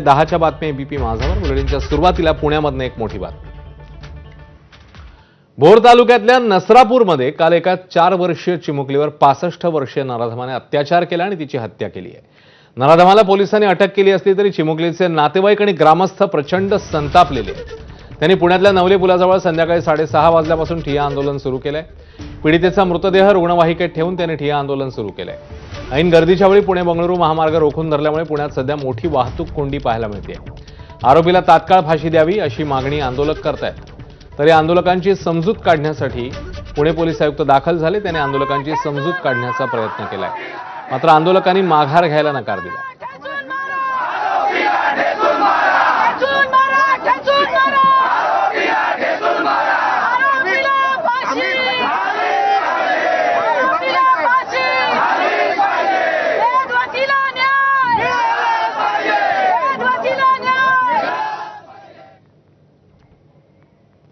10च्या बातम्या एबीपी माझावर बुलेटिनच्या सुरुवातीला पुण्यामधनं एक मोठी बातमी। भोर तालुक्यातल्या नसरापूरमध्ये काल एका 4 वर्षीय चिमुकलीवर 65 वर्षीय नराधमाने अत्याचार केला आणि तिची हत्या केली आहे। नराधमाला पोलिसांनी अटक केली असली तरी चिमुकलीचे नातेवाईक आणि ग्रामस्थ प्रचंड संतापलेले आहेत। त्यांनी पुण्यातल्या नवले पुलाजवळ संध्याकाळी 6:30 वाजल्यापासून ठिय्या आंदोलन सुरू केलंय। पीडितेचा मृतदेह रुग्णवाहिकेत ठेवून त्यांनी ठिय्या आंदोलन सुरू केलंय। ऐन गर्दीच्या वेळी पुणे बंगळुरू महामार्ग रोखून धरल्यामुळे पुण्यात सध्या मोठी वाहतूक कोंडी पाहायला मिळते। आरोपीला तात्काळ फाशी द्यावी अशी मागणी आंदोलक करतायत। तरी आंदोलकांची समजूत काढण्यासाठी पुणे पोलीस आयुक्त दाखल झाले। त्यांनी आंदोलकांची समजूत काढण्याचा प्रयत्न केलाय, मात्र आंदोलकांनी माघार घ्यायला नकार दिला।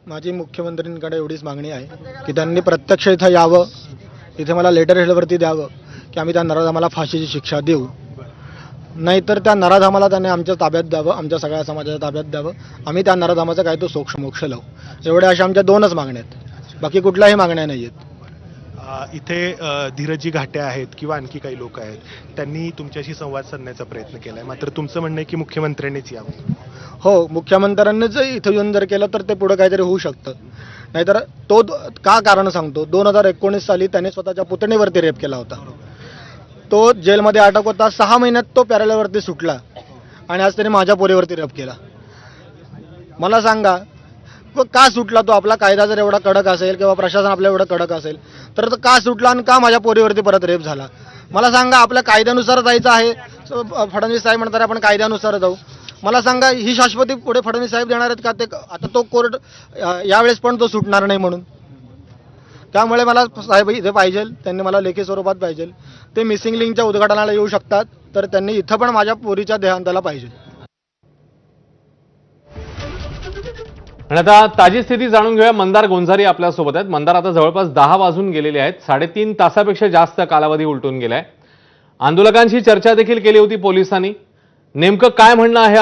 माझी मुख्यमंत्र्यांकडे एवढीच मागणी आहे की त्यांनी प्रत्यक्ष इथं यावं, इथे मला लेटर हेडवरती द्यावं की आम्ही त्या नराधमाला फाशीची शिक्षा देऊ, नाहीतर त्या नराधमाला त्यांनी आमच्या ताब्यात द्यावं, आमच्या सगळ्या समाजाच्या ताब्यात द्यावं। आम्ही त्या नराधमाचा काय तो मोक्ष लावू। एवढ्या अशा आमच्या 2च मागण्या आहेत, बाकी कुठल्याही मागण्या नाही आहेत। इथे धीरजी घाटे आहेत किंवा आणखी काही लोक आहेत, त्यांनी तुमच्याशी संवाद साधण्याचा प्रयत्न केलाय, मात्र तुमचं म्हणणं आहे की मुख्यमंत्र्यांनीच यावं। हो, मुख्यमंत्र्यांनीच इथं येऊन जर केलं तर ते पुढे काहीतरी होऊ शकतं। नाहीतर तो का कारण सांगतो, 2019 साली त्याने स्वतःच्या पुतणीवरती रेप केला होता। तो जेलमध्ये अटक होता, 6 महिन्यात तो पॅरेलवरती सुटला आणि आज त्याने माझ्या पोरीवरती रेप केला। मला सांगा का सुटला तो? आपला कायदा जर एवढा कडक असेल किंवा प्रशासन आपल्या एवढं कडक असेल तर तो का सुटला आणि का माझ्या पोरीवरती परत रेप झाला? मला सांगा, आपल्या कायद्यानुसार जायचं आहे। फडणवीस साहेब म्हणतात आपण कायद्यानुसार जाऊ। मला सांगा, ही शाश्वती पुढे फडणवीस साहेब देणार आहेत का? ते आता तो कोर्ट यावेळेस पण तो सुटणार नाही म्हणून। त्यामुळे मला साहेब इथे पाहिजे, त्यांनी मला लेखी स्वरूपात पाहिजे। ते मिसिंग लिंकच्या उद्घाटनाला येऊ शकतात, तर त्यांनी इथं पण माझ्या पोरीच्या देहांताला पाहिजे। आणि आता ताजी स्थिती जाणून घेऊया। मंदार गोंजारी आपल्यासोबत आहेत। मंदार, आता जवळपास 10 वाजून गेलेले आहेत, 3.5 तासापेक्षा जास्त कालावधी उलटून गेलाय। आंदोलकांशी चर्चा देखील केली होती पोलिसांनी, नेमकं काय म्हणणं आहे